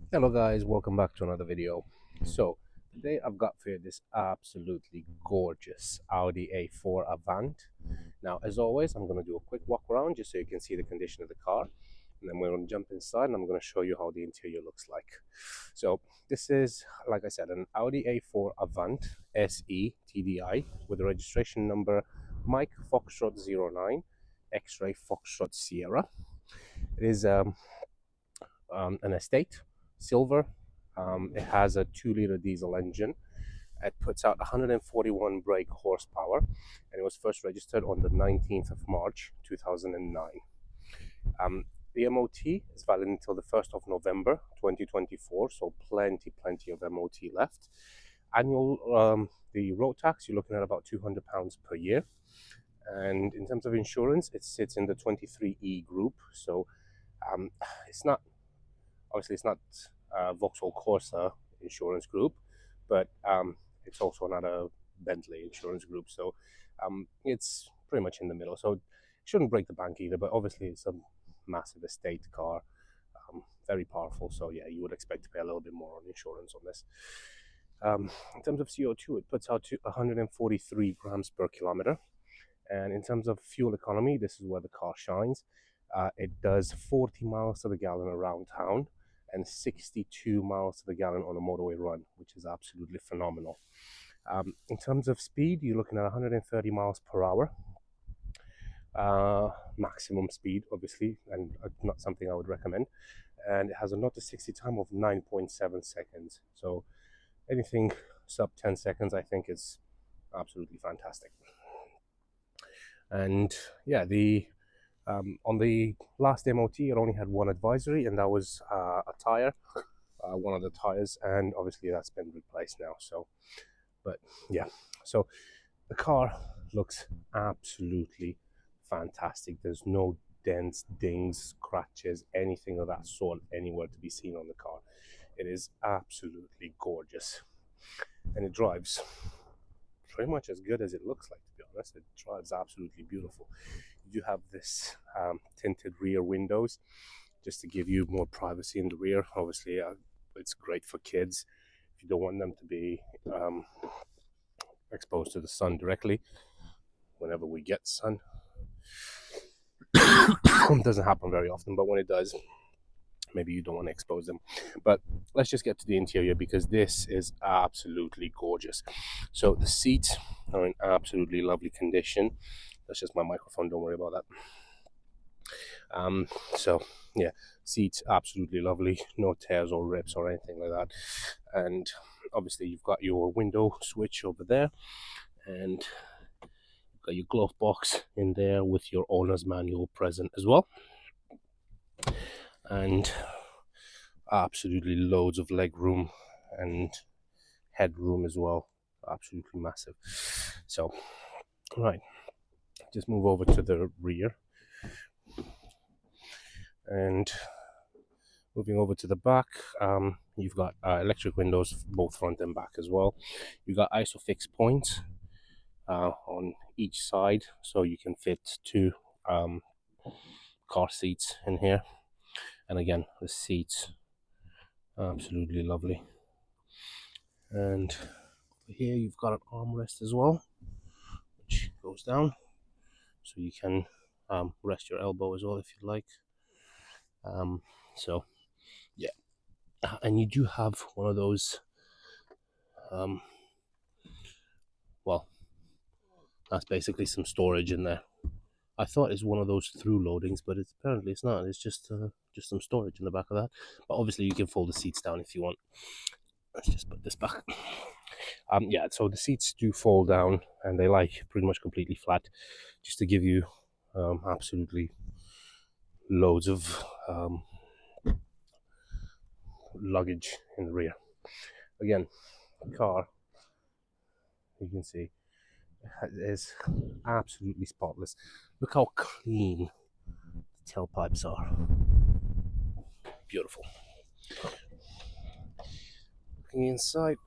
Hello guys, welcome back to another video. So today I've got for you this absolutely gorgeous Audi A4 Avant. Now as always I'm going to do a quick walk around just so you can see the condition of the car, and then we're going to jump inside and I'm going to show you how the interior looks like. So this is, like I said, an Audi A4 Avant SE TDI with the registration number Mike Foxtrot 09 X-Ray Foxtrot Sierra. It is an estate, silver. It has a 2-liter diesel engine. It puts out 141 brake horsepower, and it was first registered on the 19th of March 2009. Um, the MOT is valid until the 1st of November 2024, so plenty of MOT left. Annual, the road tax, you're looking at about £200 per year. And in terms of insurance, it sits in the 23E group, so it's not obviously it's not Vauxhall Corsa insurance group, but it's also not a Bentley insurance group. So it's pretty much in the middle. So it shouldn't break the bank either, but obviously it's a massive estate car, very powerful. So yeah, you would expect to pay a little bit more on insurance on this. In terms of CO2, it puts out to 143 grams per kilometer. And in terms of fuel economy, this is where the car shines. It does 40 miles to the gallon around town and 62 miles to the gallon on a motorway run, which is absolutely phenomenal. In terms of speed, you're looking at 130 miles per hour. Maximum speed, obviously, and not something I would recommend. And it has a 0 to 60 time of 9.7 seconds. So anything sub 10 seconds, I think, is absolutely fantastic. And yeah, on the last MOT, it only had one advisory, and that was a tire, one of the tires, and obviously that's been replaced now. So, but yeah, so the car looks absolutely fantastic. There's no dents, dings, scratches, anything of that sort anywhere to be seen on the car. It is absolutely gorgeous, and it drives pretty much as good as it looks like, to be honest. It drives absolutely beautiful. You have this tinted rear windows just to give you more privacy in the rear. Obviously, it's great for kids if you don't want them to be exposed to the sun directly whenever we get sun. It doesn't happen very often, but when it does, maybe you don't want to expose them. But let's just get to the interior because this is absolutely gorgeous. So the seats are in absolutely lovely condition. That's just my microphone, don't worry about that. So yeah, seats absolutely lovely, no tears or rips or anything like that. And obviously you've got your window switch over there, and you've got your glove box in there with your owner's manual present as well. And absolutely loads of leg room and headroom as well, absolutely massive. So right, just move over to the rear, and moving over to the back, you've got electric windows both front and back as well. You've got isofix points on each side, so you can fit two car seats in here. And again, the seats absolutely lovely. And over here you've got an armrest as well, which goes down, so you can rest your elbow as well if you'd like. So yeah, and you do have one of those well, that's basically some storage in there. I thought it's one of those through loadings, but apparently it's not. It's just some storage in the back of that. But obviously you can fold the seats down if you want. Let's just put this back. Yeah, so the seats do fold down and they lie pretty much completely flat, just to give you absolutely loads of luggage in the rear. Again, the car, you can see, is absolutely spotless. Look how clean the tailpipes are. Beautiful. Looking inside,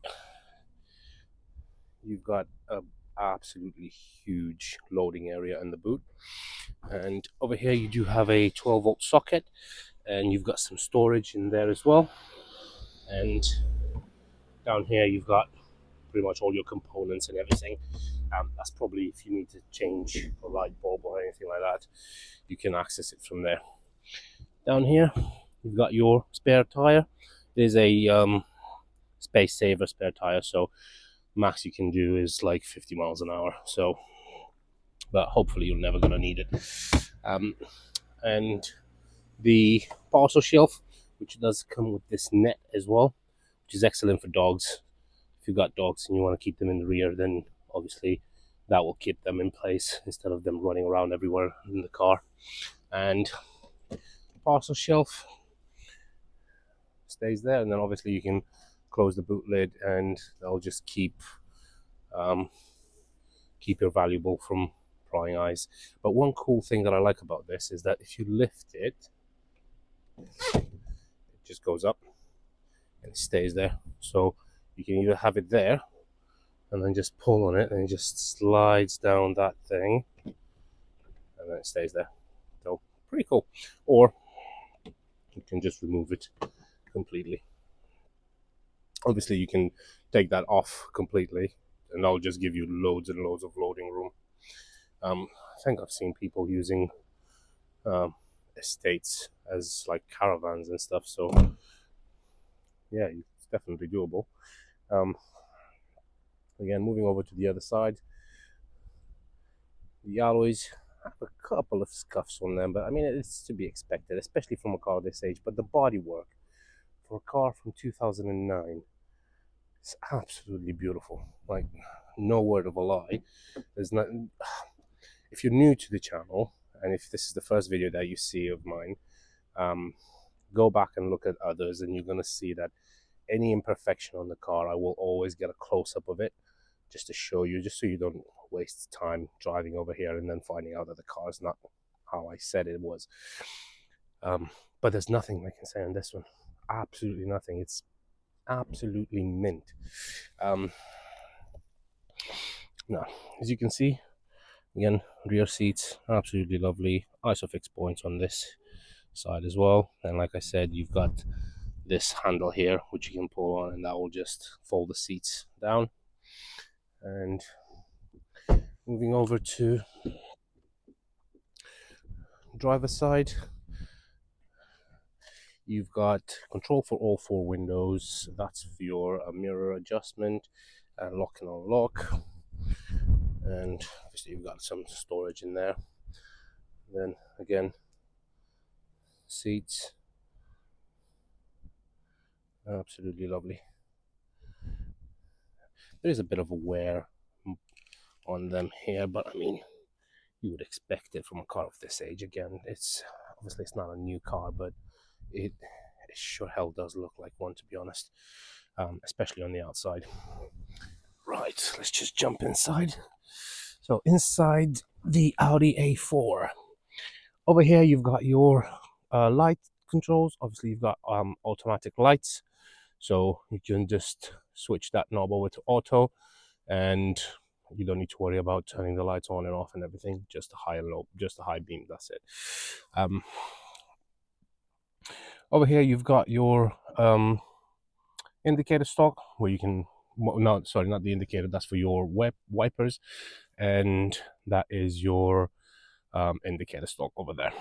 you've got a absolutely huge loading area in the boot, and over here you do have a 12-volt socket, and you've got some storage in there as well. And down here you've got pretty much all your components and everything. That's probably if you need to change a light bulb or anything like that, you can access it from there. Down here you've got your spare tire. It is a space saver spare tire, so max you can do is like 50 miles an hour. So, but hopefully you're never gonna need it. And the parcel shelf, which does come with this net as well, which is excellent for dogs. If you've got dogs and you want to keep them in the rear, then obviously that will keep them in place instead of them running around everywhere in the car. And the parcel shelf stays there, and then obviously you can close the boot lid and they'll just keep your valuable from prying eyes. But one cool thing that I like about this is that if you lift it, it just goes up and it stays there. So you can either have it there and then just pull on it and it just slides down that thing and then it stays there. So pretty cool. Or you can just remove it completely. Obviously you can take that off completely and that'll just give you loads and loads of loading room. I think I've seen people using estates as like caravans and stuff, so yeah, it's definitely doable. Again, moving over to the other side, the alloys have a couple of scuffs on them, but I mean it's to be expected, especially from a car this age. But the bodywork for a car from 2009 is absolutely beautiful. Like, no word of a lie. There's not. If you're new to the channel and if this is the first video that you see of mine, go back and look at others, and you're gonna see that any imperfection on the car, I will always get a close-up of it just to show you, just so you don't waste time driving over here and then finding out that the car is not how I said it was. But there's nothing I can say on this one. Absolutely nothing. It's absolutely mint. Now, as you can see, again, rear seats, absolutely lovely. Isofix points on this side as well. And like I said, you've got this handle here which you can pull on and that will just fold the seats down. And moving over to driver's side, you've got control for all four windows. That's for your mirror adjustment, lock and unlock, and obviously you've got some storage in there. Then again, seats, absolutely lovely. There is a bit of a wear on them here, but I mean, you would expect it from a car of this age. Again, it's obviously it's not a new car, but it sure hell does look like one, to be honest, especially on the outside. Right, let's just jump inside. So inside the Audi A4, over here you've got your light controls. Obviously you've got automatic lights, so you can just switch that knob over to auto and you don't need to worry about turning the lights on and off and everything. Just a high and low, just a high beam, that's it. Over here you've got your indicator stalk, where you can, no, sorry, not the indicator, that's for your wipers, and that is your indicator stalk over there.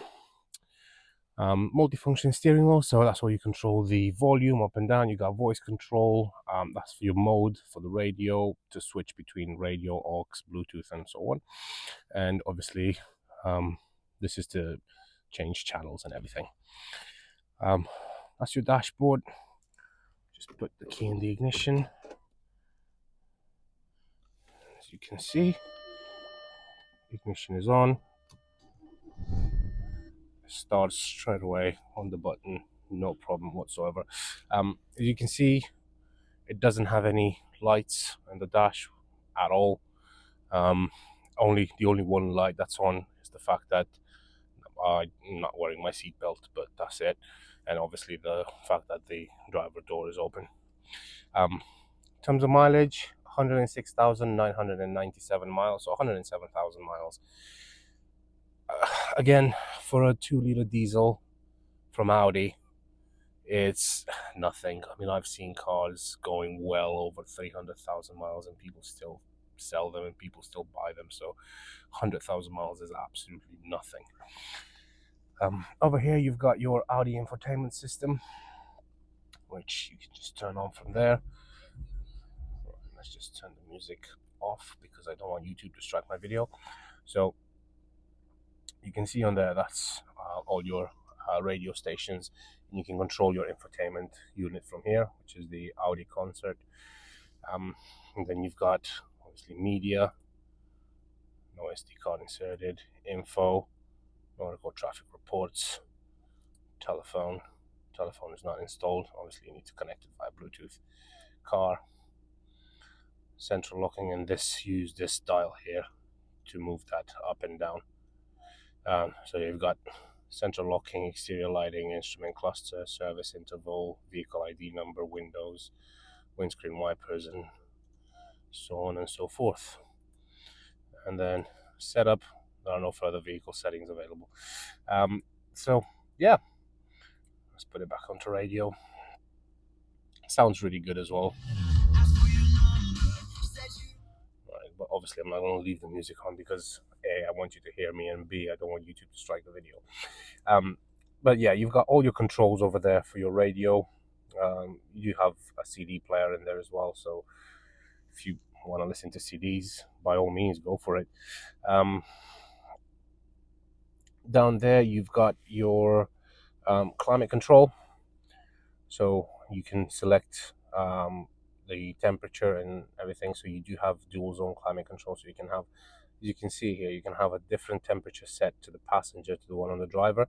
Multifunction steering wheel, so that's where you control the volume up and down. You got voice control, that's for your mode for the radio, to switch between radio, aux, Bluetooth, and so on. And obviously this is to change channels and everything. That's your dashboard. Just put the key in the ignition. As you can see, ignition is on. Starts straight away on the button, no problem whatsoever. As you can see, it doesn't have any lights on the dash at all. The only one light that's on is the fact that I'm not wearing my seatbelt, but that's it. And obviously the fact that the driver door is open. In terms of mileage, 106,997 miles, so 107,000 miles. Again, for a 2-liter diesel from Audi, It's nothing. I mean, I've seen cars going well over 300,000 miles and people still sell them and people still buy them. So 100,000 miles is absolutely nothing. Over here, you've got your Audi infotainment system, which you can just turn on from there. Let's just turn the music off because I don't want YouTube to strike my video. So you can see on there, that's all your radio stations, and you can control your infotainment unit from here, which is the Audi Concert. And then you've got obviously media, no SD card inserted, info, nautical traffic reports, telephone. Telephone is not installed. Obviously, you need to connect it via Bluetooth. Car, central locking, and use this dial here to move that up and down. So you've got central locking, exterior lighting, instrument cluster, service interval, vehicle ID number, windows, windscreen wipers, and so on and so forth. And then setup, there are no further vehicle settings available. So yeah, let's put it back onto radio. Sounds really good as well. Right, but obviously I'm not going to leave the music on because A, I want you to hear me, and B, I don't want YouTube to strike the video. But yeah, you've got all your controls over there for your radio. You have a CD player in there as well, so if you want to listen to CDs, by all means, go for it. Down there, you've got your climate control, so you can select the temperature and everything. So you do have dual zone climate control, so you can have, as you can see here, you can have a different temperature set to the passenger to the one on the driver.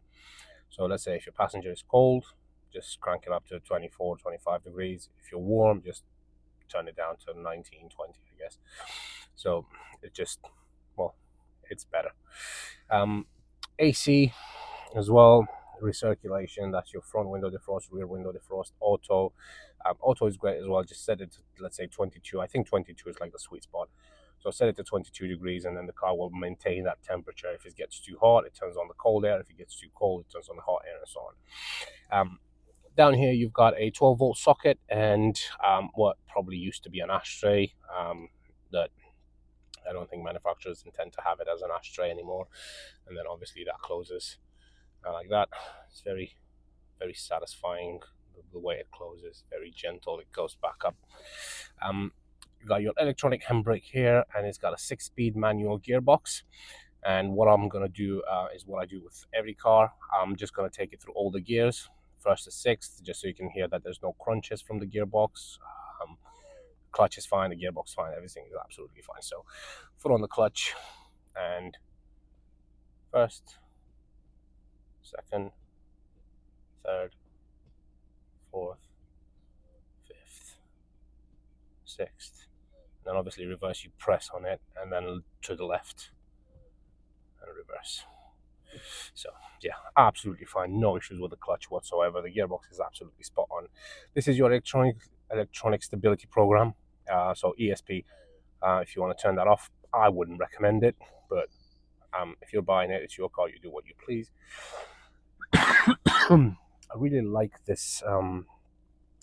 So let's say if your passenger is cold, just crank it up to 24, 25 degrees. If you're warm, just turn it down to 19, 20, I guess. So it just, well, it's better. AC as well, recirculation, that's your front window defrost, rear window defrost, auto. Auto is great as well. Just set it to, let's say, 22. I think 22 is like the sweet spot. So set it to 22 degrees, and then the car will maintain that temperature. If it gets too hot, it turns on the cold air. If it gets too cold, it turns on the hot air, and so on. Down here, you've got a 12-volt socket and what probably used to be an ashtray that I don't think manufacturers intend to have it as an ashtray anymore. And then obviously that closes like that. It's very, very satisfying the way it closes. Very gentle. It goes back up. You've got your electronic handbrake here, and it's got a 6-speed manual gearbox. And what I'm going to do is what I do with every car. I'm just going to take it through all the gears, first to sixth, just so you can hear that there's no crunches from the gearbox. Clutch is fine, the gearbox fine, everything is absolutely fine. So foot on the clutch, and first, second, third, fourth, fifth, sixth. Then obviously reverse, you press on it, and then to the left and reverse. So yeah, absolutely fine, no issues with the clutch whatsoever. The gearbox is absolutely spot on. This is your electronic stability program, so ESP. If you want to turn that off, I wouldn't recommend it, but if you're buying it, it's your car, you do what you please. I really like this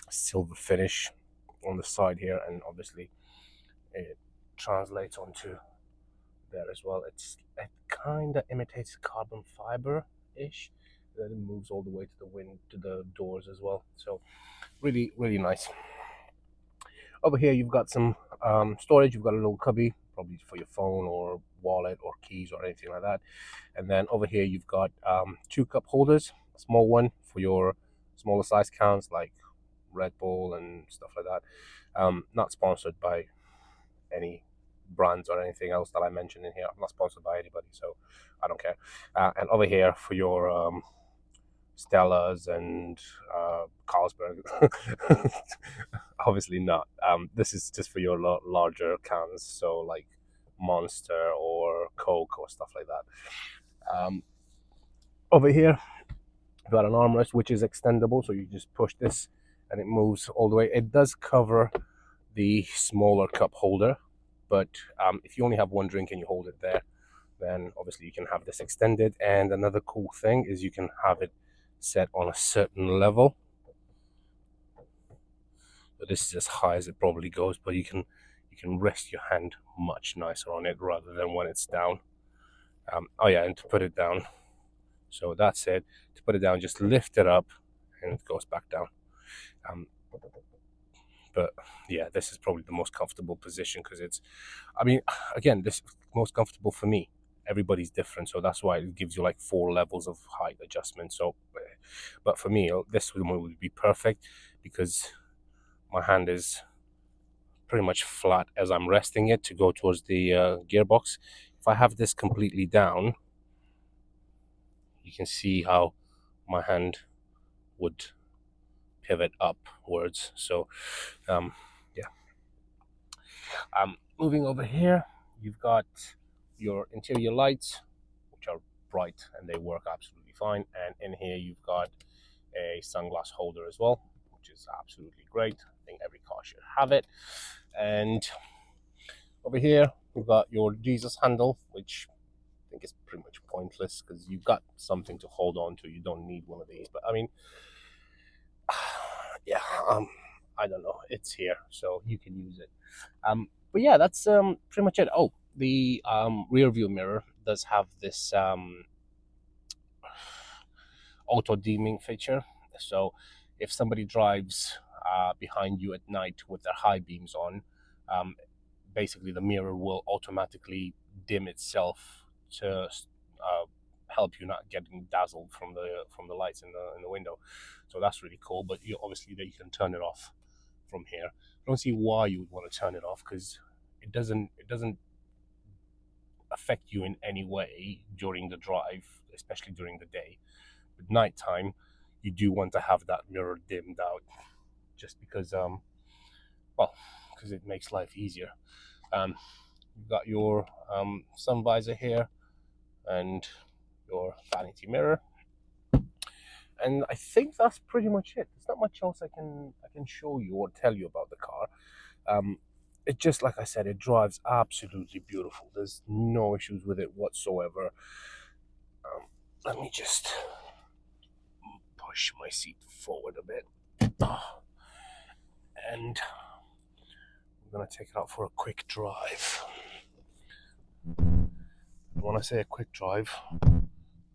silver finish on the side here, and obviously it translates onto there as well. It kind of imitates carbon fiber-ish. Then it moves all the way to the doors as well. So really, really nice. Over here, you've got some storage. You've got a little cubby, probably for your phone or wallet or keys or anything like that. And then over here, you've got 2 cup holders, a small one for your smaller size cans like Red Bull and stuff like that. Not sponsored by any brands or anything else that I mentioned in here. I'm not sponsored by anybody, so I don't care. And over here for your Stellas and Carlsberg. Obviously not. This is just for your larger cans, so like Monster or Coke or stuff like that. Over here, you've got an armrest which is extendable, so you just push this and it moves all the way. It does cover the smaller cup holder, but if you only have one drink and you hold it there, then obviously you can have this extended. And another cool thing is you can have it set on a certain level. But this is as high as it probably goes, but you can rest your hand much nicer on it rather than when it's down. Oh yeah, and to put it down, so that's it. To put it down, just lift it up and it goes back down. Um, but yeah, this is probably the most comfortable position because it's, I mean, again, this is most comfortable for me. Everybody's different, so that's why it gives you like 4 levels of height adjustment. So, but for me, this one would be perfect because my hand is pretty much flat as I'm resting it to go towards the gearbox. If I have this completely down, you can see how my hand would pivot upwards. So, yeah. Moving over here, you've got your interior lights, which are bright and they work absolutely fine. And in here, you've got a sunglass holder as well, which is absolutely great. I think every car should have it. And over here, we've got your Jesus handle, which I think is pretty much pointless because you've got something to hold on to. You don't need one of these. But I mean, yeah, I don't know. It's here, so you can use it. But yeah, that's pretty much it. Oh, the rear view mirror does have this auto dimming feature. So if somebody drives behind you at night with their high beams on, um, basically the mirror will automatically dim itself to help you not getting dazzled from the lights in the window. So that's really cool. But you obviously you can turn it off from here. I don't see why you would want to turn it off because it doesn't affect you in any way during the drive, especially during the day. But nighttime, you do want to have that mirror dimmed out, just because well, because it makes life easier. You've got your sun visor here and your vanity mirror, and I think that's pretty much it. There's not much else I can show you or tell you about the car. It just, like I said, it drives absolutely beautiful. There's no issues with it whatsoever. Let me just push my seat forward a bit. And I'm gonna take it out for a quick drive. When I say a quick drive,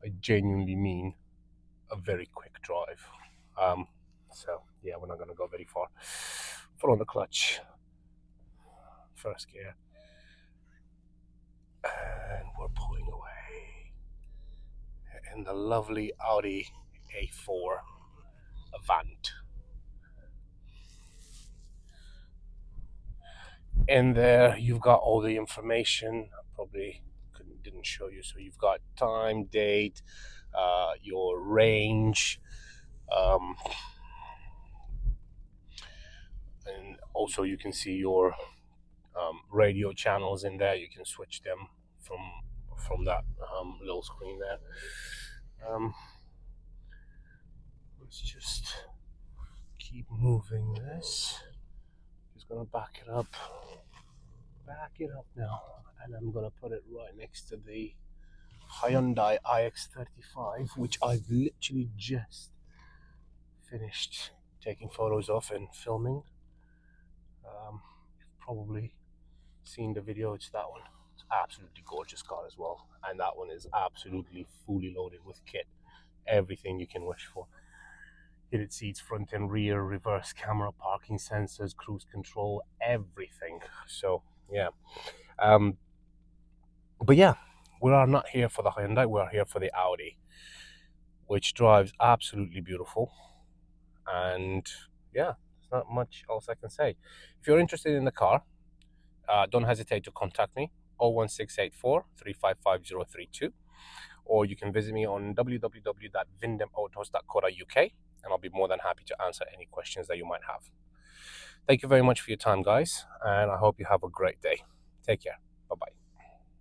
I genuinely mean a very quick drive. So yeah, we're not gonna go very far. Foot on the clutch, first gear, and we're pulling away in the lovely Audi A4 Avant. In there, you've got all the information. I probably didn't show you. So you've got time, date, your range, um, and also you can see your radio channels in there. You can switch them from that little screen there. Let's just keep moving this. Just gonna back it up now, and I'm gonna put it right next to the Hyundai iX35, which I've literally just finished taking photos of and filming. You've probably seen the video. It's that one. It's absolutely gorgeous car as well, and that one is absolutely fully loaded with kit, everything you can wish for. Heated seats, front and rear, reverse camera, parking sensors, cruise control, everything. So yeah, but yeah, we are not here for the Hyundai. We are here for the Audi, which drives absolutely beautiful. And yeah, there's not much else I can say. If you're interested in the car, don't hesitate to contact me, 01684 355032, or you can visit me on www.vindemautos.co.uk, and I'll be more than happy to answer any questions that you might have. Thank you very much for your time, guys, and I hope you have a great day. Take care. Bye-bye.